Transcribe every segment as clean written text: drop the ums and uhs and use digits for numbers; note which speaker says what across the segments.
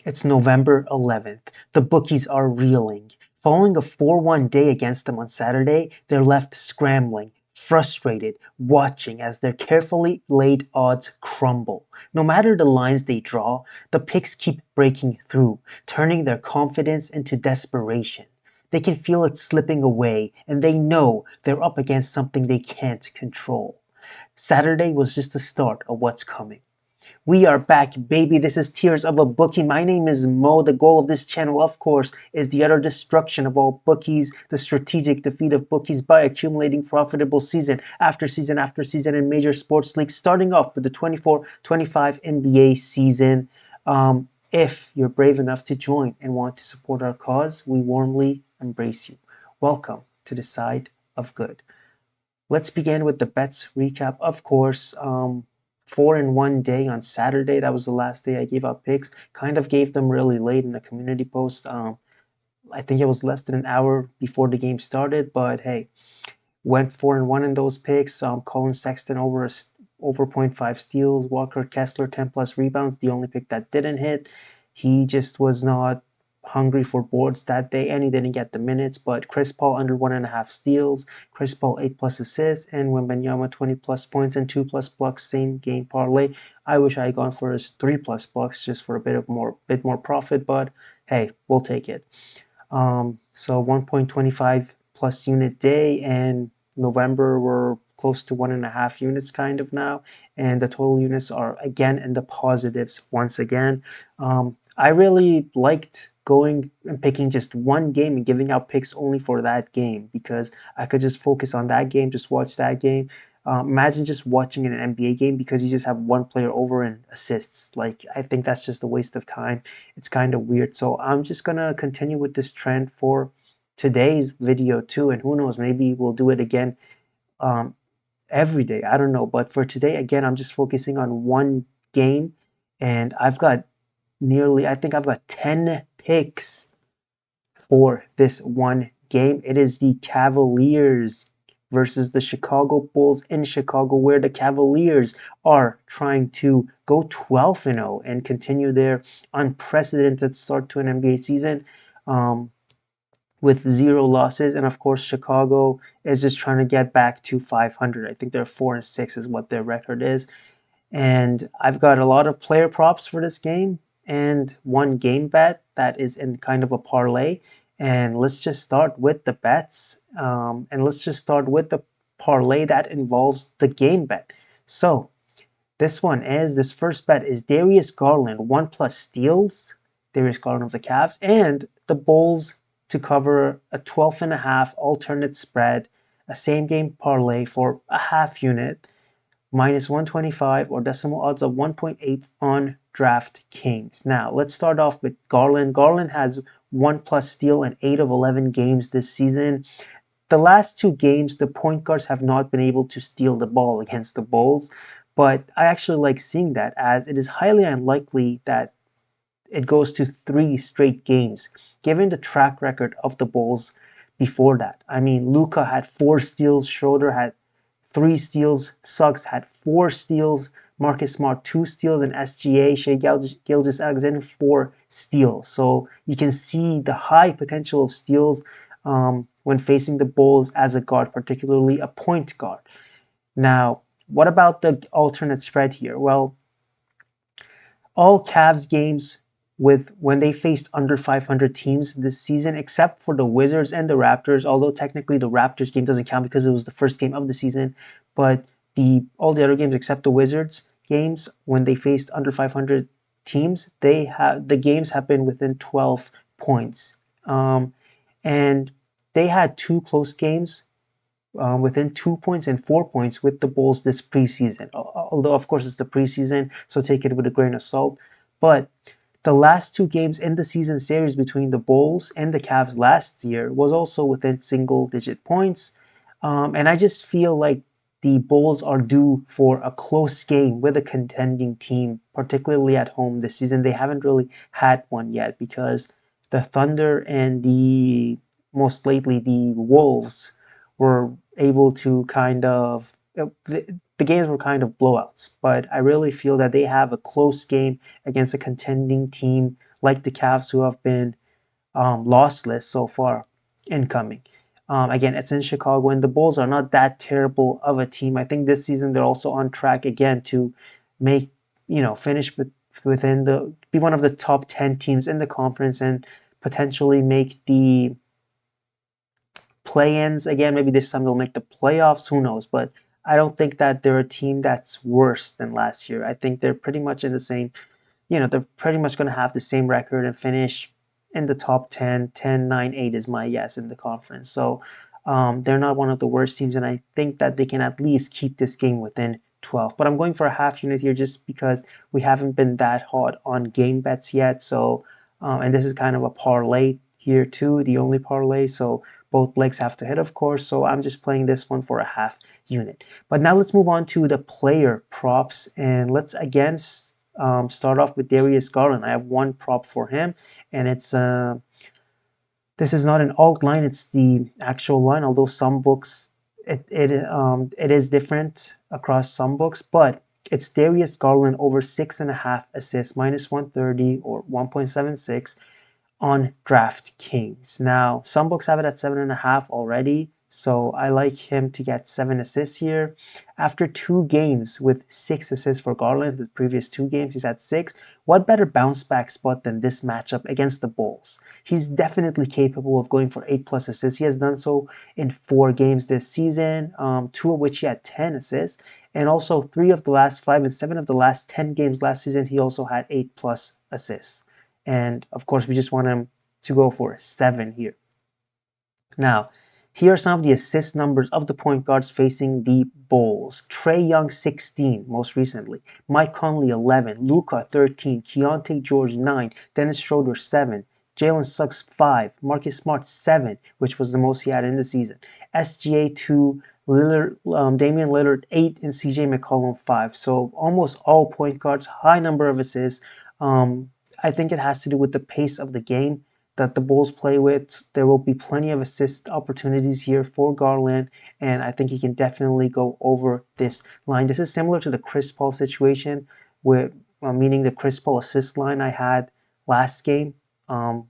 Speaker 1: It's November 11th. The bookies are reeling. Following a 4-1 day against them on Saturday, they're left scrambling, frustrated, watching as their carefully laid odds crumble. No matter the lines they draw, the picks keep breaking through, turning their confidence into desperation. They can feel it slipping away, and they know they're up against something they can't control. Saturday was just the start of what's coming. We are back, baby. This is Tears of a Bookie. My name is Mo. The goal of this channel, of course, is the utter destruction of all bookies, the strategic defeat of bookies by accumulating profitable season after season after season in major sports leagues, starting off with the 24-25 NBA season. If you're brave enough to join and want to support our cause, we warmly embrace you. Welcome to the side of good. Let's begin with the bets recap. Of course, 4 in 1 day on Saturday. That was the last day I gave out picks. Kind of gave them really late in the community post. I think it was less than an hour before the game started, but hey, went 4 and 1 in those picks. Colin Sexton over 0.5 steals. Walker Kessler 10 plus rebounds. The only pick that didn't hit. He just was not hungry for boards that day, and he didn't get the minutes. But Chris Paul under 1.5 steals. Chris Paul 8 plus assists, and Wembanyama 20 plus points and 2 plus blocks. Same game parlay. I wish I had gone for his 3 plus blocks just for a bit more profit, but hey, we'll take it. So 1.25 plus unit day, and November we're close to 1.5 units kind of now, and the total units are again in the positives once again. I really liked going and picking just one game and giving out picks only for that game because I could just focus on that game, just watch that game. Imagine just watching an NBA game because you just have one player over in assists. Like, I think that's just a waste of time. It's kind of weird. So I'm just gonna continue with this trend for today's video too, and who knows, maybe we'll do it again um, every day. I don't know, but for today, again, I'm just focusing on one game, and I think I've got 10 picks for this one game. It is the Cavaliers versus the Chicago Bulls in Chicago, where the Cavaliers are trying to go 12-0 and continue their unprecedented start to an NBA season with 0 losses. And of course, Chicago is just trying to get back to 500. I think they're 4-6 is what their record is. And I've got a lot of player props for this game and one game bet that is in kind of a parlay. And let's just start with the bets. And let's just start with the parlay that involves the game bet. So this first bet is Darius Garland, 1 plus steals, Darius Garland of the Cavs, and the Bulls to cover a 12.5 alternate spread, a same game parlay for a half unit minus 125 or decimal odds of 1.8 on DraftKings. Now, let's start off with Garland. Garland has 1 plus steal in 8 of 11 games this season. The last 2 games, the point guards have not been able to steal the ball against the Bulls, but I actually like seeing that as it is highly unlikely that it goes to 3 straight games, given the track record of the Bulls before that. I mean, Luka had 4 steals, Schroeder had 3 steals, Suggs had 4 steals, Marcus Smart 2 steals, and SGA, Shea Gilgeous-Alexander 4 steals. So you can see the high potential of steals when facing the Bulls as a guard, particularly a point guard. Now, what about the alternate spread here? Well, all Cavs games when they faced under 500 teams this season, except for the Wizards and the Raptors, although technically the Raptors game doesn't count because it was the first game of the season, but all the other games except the Wizards games, when they faced under 500 teams, the games have been within 12 points. And they had 2 close games within 2 points and 4 points with the Bulls this preseason. Although, of course, it's the preseason, so take it with a grain of salt. But the last 2 games in the season series between the Bulls and the Cavs last year was also within single-digit points. And I just feel like the Bulls are due for a close game with a contending team, particularly at home this season. They haven't really had one yet because the Thunder and most lately the Wolves were able to the games were kind of blowouts, but I really feel that they have a close game against a contending team like the Cavs, who have been lossless so far incoming. Again, it's in Chicago, and the Bulls are not that terrible of a team. I think this season they're also on track again to make, finish within be one of the top 10 teams in the conference and potentially make the play-ins again. Maybe this time they'll make the playoffs. Who knows? But I don't think that they're a team that's worse than last year. I think they're pretty much in the same, they're pretty much going to have the same record and finish in the top 10, 10, 9, 8 is my guess in the conference. So they're not one of the worst teams, and I think that they can at least keep this game within 12. But I'm going for a half unit here just because we haven't been that hot on game bets yet. So, and this is kind of a parlay here too, the only parlay. So both legs have to hit, of course. So I'm just playing this one for a half unit. But now let's move on to the player props, and let's again start off with Darius Garland. I have one prop for him, and it's this is not an alt line; it's the actual line. Although some books it is different across some books, but it's Darius Garland over 6.5 assists, -130 or 1.76 on DraftKings. Now, some books have it at 7.5 already, so I like him to get 7 assists here. After 2 games with 6 assists for Garland, the previous 2 games he's had 6. What better bounce back spot than this matchup against the Bulls? He's definitely capable of going for 8+ assists. He has done so in 4 games this season, 2 of which he had 10 assists, and also 3 of the last 5 and 7 of the last 10 games last season he also had 8+ assists. And of course, we just want him to go for 7 here. Now, here are some of the assist numbers of the point guards facing the Bulls. Trae Young, 16, most recently. Mike Conley, 11. Luka, 13. Keontae George, 9. Dennis Schroeder, 7. Jalen Suggs, 5. Marcus Smart, 7, which was the most he had in the season. SGA, 2. Lillard, Damian Lillard, 8. And CJ McCollum, 5. So almost all point guards, high number of assists. I think it has to do with the pace of the game that the Bulls play with. There will be plenty of assist opportunities here for Garland, and I think he can definitely go over this line. This is similar to the Chris Paul situation, meaning the Chris Paul assist line I had last game,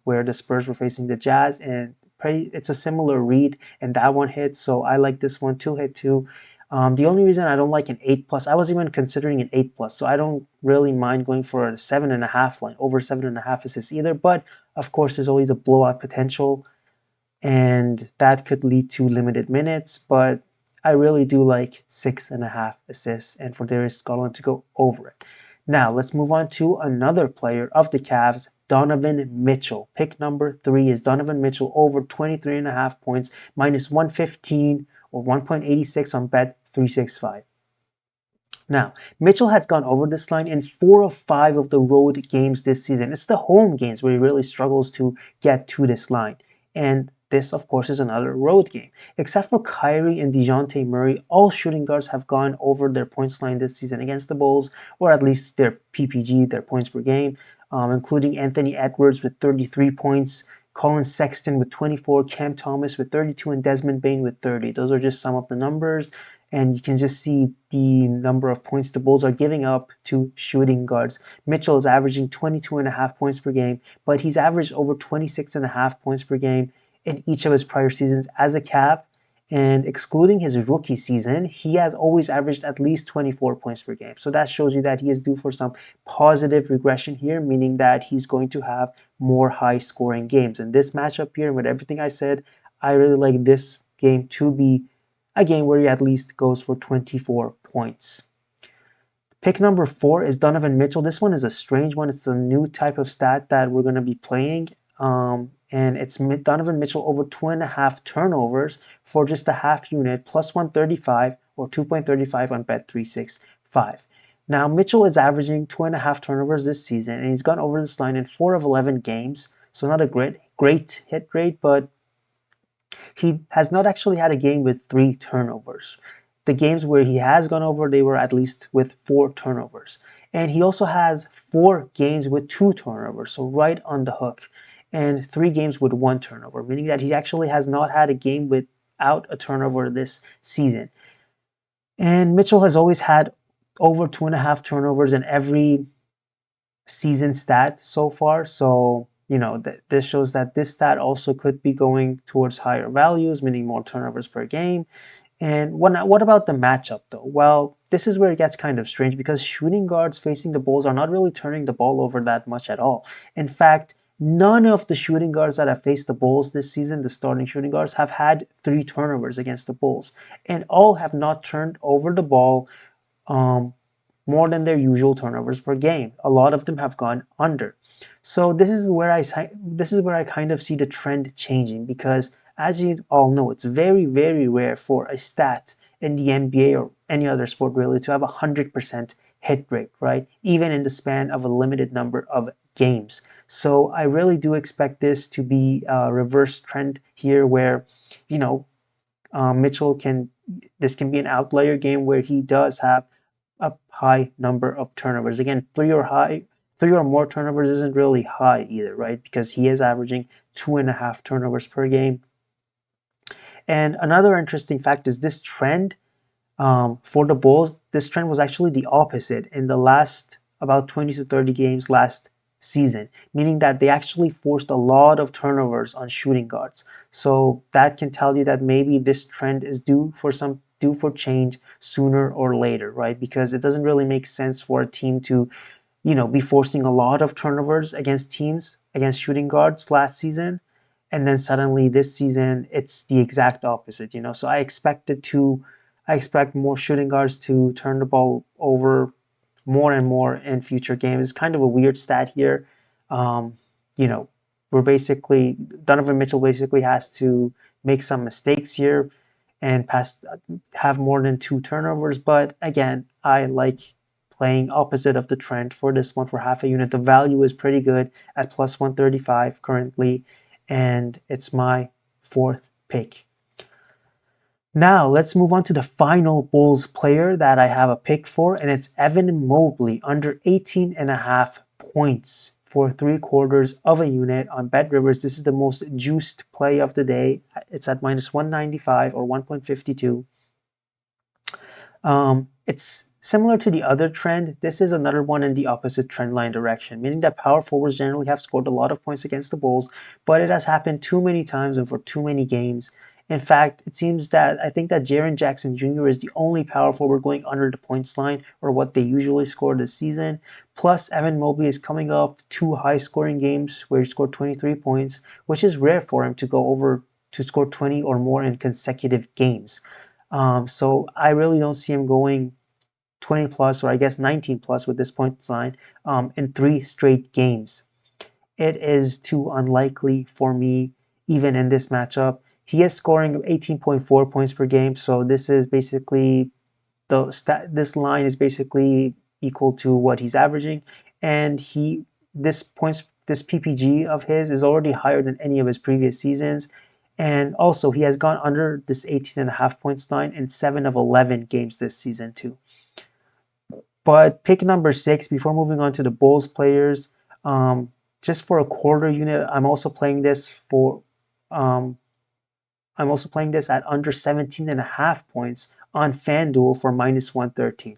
Speaker 1: where the Spurs were facing the Jazz, and it's a similar read, and that one hit. So I like this one to hit too. The only reason I don't like an 8+, I was even considering an 8+, so I don't really mind going for a 7.5 line, over 7.5 assists either. But of course, there's always a blowout potential, and that could lead to limited minutes. But I really do like 6.5 assists, and for Darius Garland to go over it. Now, let's move on to another player of the Cavs, Donovan Mitchell. Pick number 3 is Donovan Mitchell over 23.5 points, -115 or 1.86 on Bet365. Now, Mitchell has gone over this line in 4 of 5 of the road games this season. It's the home games where he really struggles to get to this line. And this, of course, is another road game. Except for Kyrie and DeJounte Murray, all shooting guards have gone over their points line this season against the Bulls, or at least their PPG, their points per game, including Anthony Edwards with 33 points, Colin Sexton with 24, Cam Thomas with 32, and Desmond Bane with 30. Those are just some of the numbers, and you can just see the number of points the Bulls are giving up to shooting guards. Mitchell is averaging 22.5 points per game, but he's averaged over 26.5 points per game in each of his prior seasons as a Cav, and excluding his rookie season, he has always averaged at least 24 points per game. So that shows you that he is due for some positive regression here, meaning that he's going to have more high-scoring games. And this matchup here, with everything I said, I really like this game to be a game where he at least goes for 24 points. Pick number 4 is Donovan Mitchell. This one is a strange one. It's a new type of stat that we're going to be playing. And it's Donovan Mitchell over 2.5 turnovers for just a half unit, +135 or 2.35 on Bet365. Now, Mitchell is averaging 2.5 turnovers this season, and he's gone over this line in 4 of 11 games. So not a great hit rate, but he has not actually had a game with 3 turnovers. The games where he has gone over, they were at least with 4 turnovers. And he also has 4 games with 2 turnovers, so right on the hook, and 3 games with 1 turnover, meaning that he actually has not had a game without a turnover this season. And Mitchell has always had over 2.5 turnovers in every season stat so far. So, this shows that this stat also could be going towards higher values, meaning more turnovers per game. And what about the matchup, though? Well, this is where it gets kind of strange because shooting guards facing the Bulls are not really turning the ball over that much at all. In fact, none of the shooting guards that have faced the Bulls this season, the starting shooting guards, have had 3 turnovers against the Bulls. And all have not turned over the ball um, more than their usual turnovers per game. A lot of them have gone under. So this is where I kind of see the trend changing because as you all know, it's very very rare for a stat in the NBA or any other sport really to have 100% hit rate, right? Even in the span of a limited number of games. So I really do expect this to be a reverse trend here where, you know, Mitchell can this can be an outlier game where he does have a high number of turnovers. Again, three or more turnovers isn't really high either, right? Because he is averaging 2.5 turnovers per game. And another interesting fact is this trend for the Bulls, this trend was actually the opposite in the last about 20 to 30 games last season, meaning that they actually forced a lot of turnovers on shooting guards. So that can tell you that maybe this trend is due for change sooner or later, right? Because it doesn't really make sense for a team to be forcing a lot of turnovers against shooting guards last season. And then suddenly this season, it's the exact opposite. So I expect more shooting guards to turn the ball over more and more in future games. It's kind of a weird stat here. Um, you know, we're basically, Donovan Mitchell basically has to make some mistakes here and have more than 2 turnovers. But again, I like playing opposite of the trend for this one for half a unit. The value is pretty good at plus 135 currently, and it's my fourth pick. Now let's move on to the final Bulls player that I have a pick for, and it's Evan Mobley under 18.5 points for 3/4 of a unit on Bet Rivers. This is the most juiced play of the day. It's at minus 195 or 1.52. It's similar to the other trend. This is another one in the opposite trend line direction, meaning that power forwards generally have scored a lot of points against the Bulls, but it has happened too many times and for too many games. In fact, it seems that I think that Jaren Jackson Jr. is the only power forward going under the points line or what they usually score this season. Plus, Evan Mobley is coming off 2 high-scoring games where he scored 23 points, which is rare for him to score 20 or more in consecutive games. So I really don't see him going 20 plus, or I guess 19 plus with this point line in 3 straight games. It is too unlikely for me, even in this matchup. He is scoring 18.4 points per game, so this line is basically equal to what he's averaging, and this PPG of his is already higher than any of his previous seasons. And also, he has gone under this 18.5 points line in 7 of 11 games this season, too. But pick number 6, before moving on to the Bulls players, just for a quarter unit, um, I'm also playing this at under 17.5 points on FanDuel for minus 113.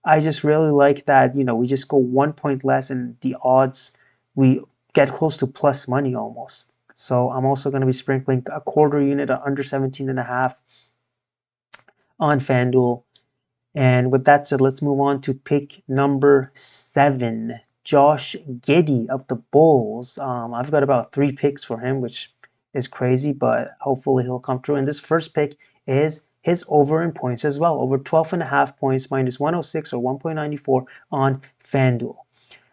Speaker 1: I just really like that, we just go 1 point less and the odds, we get close to plus money almost. So I'm also going to be sprinkling a quarter unit at under 17.5 on FanDuel. And with that said, let's move on to pick number 7, Josh Giddey of the Bulls. I've got about 3 picks for him, which is crazy, but hopefully he'll come through. And this first pick is his over in points as well, over 12.5 points, minus 106 or 1.94 on FanDuel.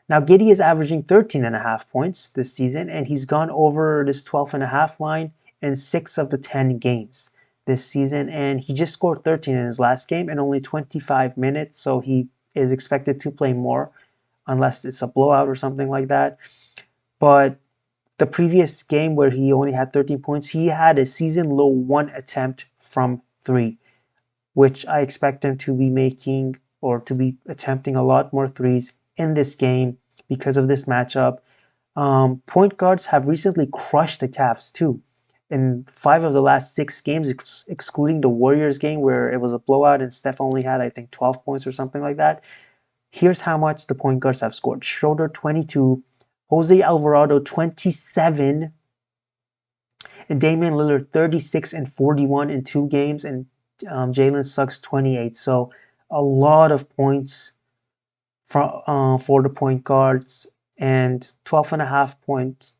Speaker 1: Now, Giddey is averaging 13.5 points this season, and he's gone over this 12.5 line in 6 of the 10 games this season, and he just scored 13 in his last game in only 25 minutes, so he is expected to play more unless it's a blowout or something like that. But the previous game where he only had 13 points, he had a season low 1 attempt from 3, which I expect him to be making or to be attempting a lot more threes in this game because of this matchup. Point guards have recently crushed the Cavs too. In 5 of the last 6 games, excluding the Warriors game where it was a blowout and Steph only had, I think, 12 points or something like that, Here's how much the point guards have scored. Schroeder 22, Jose Alvarado 27, and Damian Lillard 36 and 41 in 2 games, and Jalen Suggs 28. So a lot of points for the point guards, and 12 and a half points,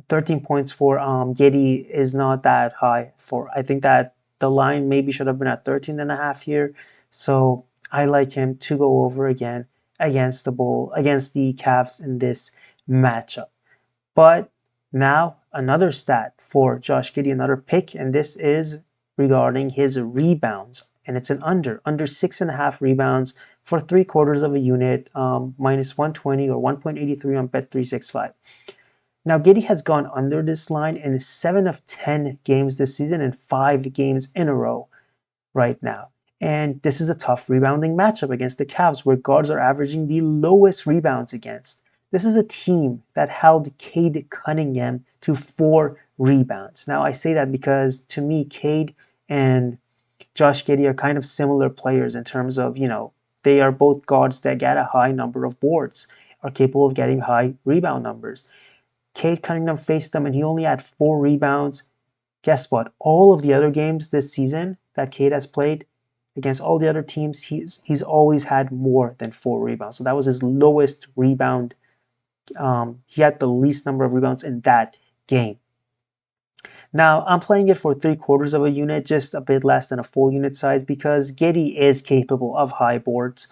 Speaker 1: 13 points for Giddy is not that high. For I think that the line maybe should have been at 13 and a half here. So I like him to go over again against the Cavs in this matchup. But now another stat for Josh Giddey, another pick, and this is regarding his rebounds, and it's an under 6.5 rebounds for 3/4 of a unit, minus 120 or 1.83 on Bet365. Now Giddey has gone under this line in 7 of 10 games this season and 5 games in a row right now. And this is a tough rebounding matchup against the Cavs, where guards are averaging the lowest rebounds against. This is a team that held Cade Cunningham to 4 rebounds. Now, I say that because to me, Cade and Josh Giddey are kind of similar players in terms of, they are both guards that get a high number of boards, are capable of getting high rebound numbers. Cade Cunningham faced them and he only had 4 rebounds. Guess what? All of the other games this season that Cade has played against all the other teams, he's always had more than 4 rebounds. So that was his lowest rebound. He had the least number of rebounds in that game. Now, I'm playing it for 3/4 of a unit, just a bit less than a full unit size, because Giddey is capable of high boards.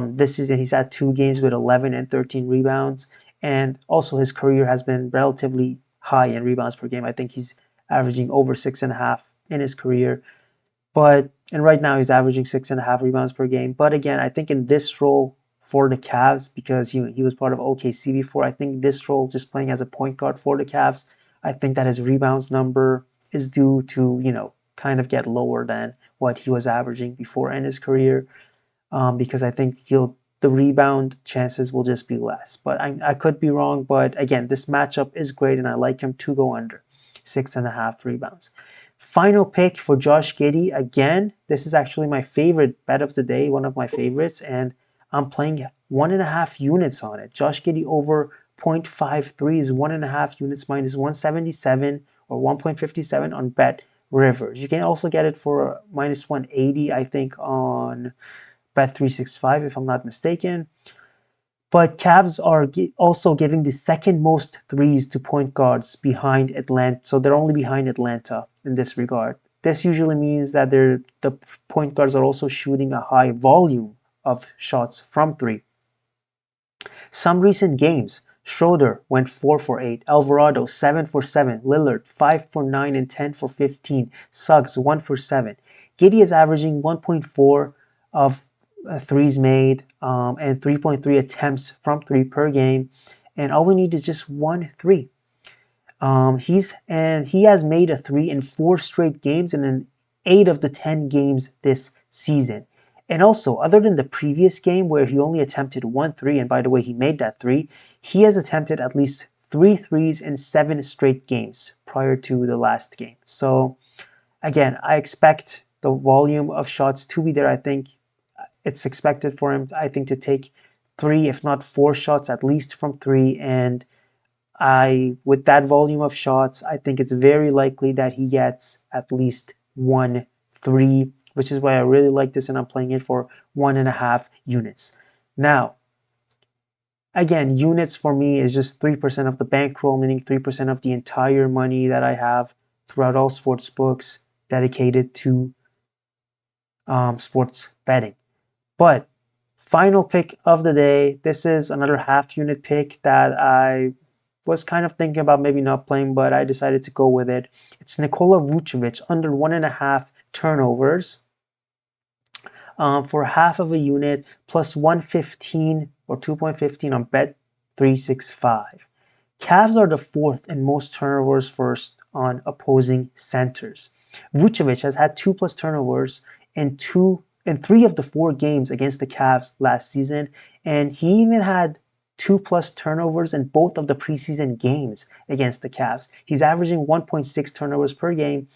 Speaker 1: This season, he's had 2 games with 11 and 13 rebounds, and also his career has been relatively high in rebounds per game. I think he's averaging over 6.5 in his career. And right now he's averaging 6.5 rebounds per game. But again, I think in this role for the Cavs, because he was part of OKC before, I think this role, just playing as a point guard for the Cavs, I think that his rebounds number is due to, kind of get lower than what he was averaging before in his career, because I think the rebound chances will just be less. But I could be wrong. But again, this matchup is great, and I like him to go under 6.5 rebounds. Final pick for Josh Giddey. Again, this is actually my favorite bet of the day, one of my favorites, and I'm playing 1.5 units on it. Josh Giddey over 0.53 is 1.5 units minus 177 or 1.57 on Bet Rivers. You can also get it for minus 180, I think, on Bet365, if I'm not mistaken. But Cavs are also giving the second most threes to point guards behind Atlanta. So they're only behind Atlanta in this regard. This usually means that the point guards are also shooting a high volume of shots from 3. Some recent games, Schroeder went 4 for 8, Alvarado 7 for 7, Lillard 5 for 9 and 10 for 15, Suggs 1 for 7. Giddey is averaging 1.4 of threes made and 3.3 attempts from 3 per game, and all we need is just 1 3. He has made a 3 in 4 straight games and in 8 of the 10 games this season. And also, other than the previous game where he only attempted 1 3, and by the way, he made that 3, he has attempted at least 3 threes in 7 straight games prior to the last game. So again, I expect the volume of shots to be there. I think it's expected for him, I think, to take 3, if not 4 shots at least from 3. And with that volume of shots, I think it's very likely that he gets at least 1 3, which is why I really like this, and I'm playing it for 1.5 units. Now, again, units for me is just 3% of the bankroll, meaning 3% of the entire money that I have throughout all sports books dedicated to sports betting. But final pick of the day, this is another half unit pick that I was kind of thinking about maybe not playing, but I decided to go with it. It's Nikola Vucevic under 1.5 turnovers for half of a unit, plus 115 or 2.15 on Bet365. Cavs are the 4th in most turnovers first on opposing centers. Vucevic has had 2+ turnovers in 3 of the 4 games against the Cavs last season, and he even had 2+ turnovers in both of the preseason games against the Cavs. He's averaging 1.6 turnovers per game,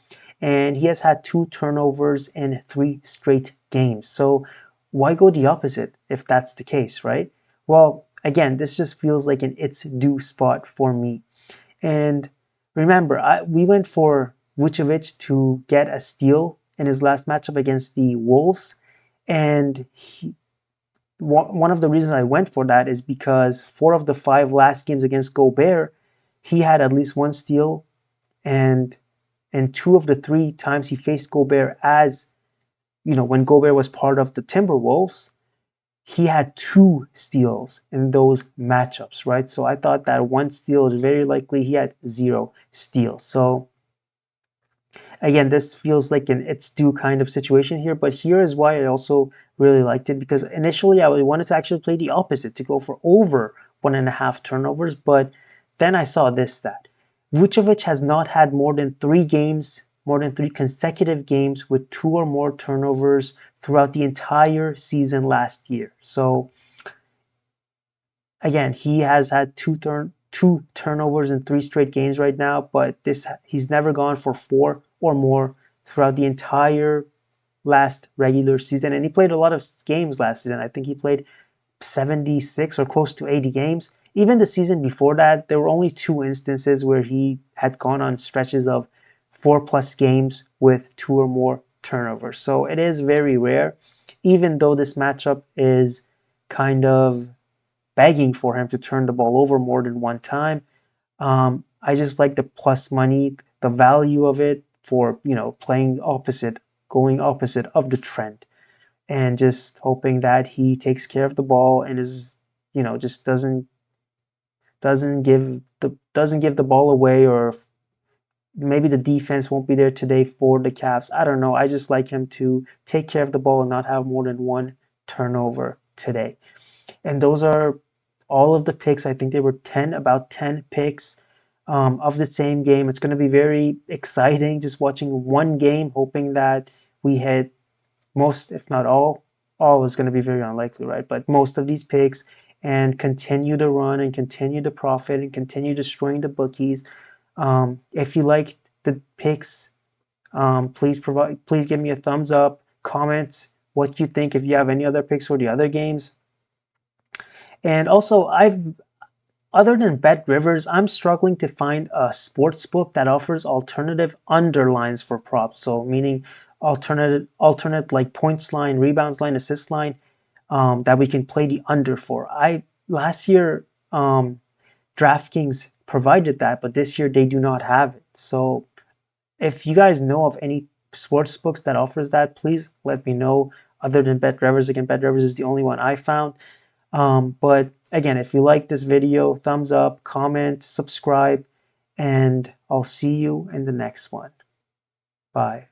Speaker 1: and he has had 2 turnovers in 3 straight games. So why go the opposite if that's the case, right? Well, again, this just feels like an it's due spot for me. And remember, we went for Vucevic to get a steal in his last matchup against the Wolves. And one of the reasons I went for that is because 4 of the 5 last games against Gobert, he had at least one steal, and 2 of the 3 times he faced Gobert, as when Gobert was part of the Timberwolves, he had 2 steals in those matchups, right? So I thought that one steal is very likely. He had 0 steals. So again, this feels like an it's due kind of situation here, but here is why I also really liked it, because initially I wanted to actually play the opposite, to go for over 1.5 turnovers, but then I saw this stat. Vucevic has not had more than 3 consecutive games with 2 or more turnovers throughout the entire season last year. So again, he has had two turnovers in 3 straight games right now, but he's never gone for 4 or more throughout the entire last regular season. And he played a lot of games last season. I think he played 76 or close to 80 games. Even the season before that, there were only 2 instances where he had gone on stretches of 4+ games with 2 or more turnovers. So it is very rare, even though this matchup is kind of begging for him to turn the ball over more than one time. I just like the plus money, the value of it for playing opposite, going opposite of the trend, and just hoping that he takes care of the ball and is just doesn't give the ball away, or maybe the defense won't be there today for the Cavs. I don't know. I just like him to take care of the ball and not have more than one turnover today. And those are all of the picks. I think they were about 10 picks of the same game. It's going to be very exciting just watching one game, hoping that we hit most, if not all. All is going to be very unlikely, right? But most of these picks, and continue to run and continue to profit and continue destroying the bookies. If you like the picks, please give me a thumbs up, comment what you think, if you have any other picks for the other games. And also, other than Bet Rivers, I'm struggling to find a sports book that offers alternative underlines for props. So meaning alternate like points line, rebounds line, assist line, that we can play the under for. Last year, DraftKings provided that, but this year they do not have it. So if you guys know of any sports books that offers that, please let me know. Other than Bet Rivers, again, Bet Rivers is the only one I found. But again, if you like this video, thumbs up, comment, subscribe, and I'll see you in the next one. Bye.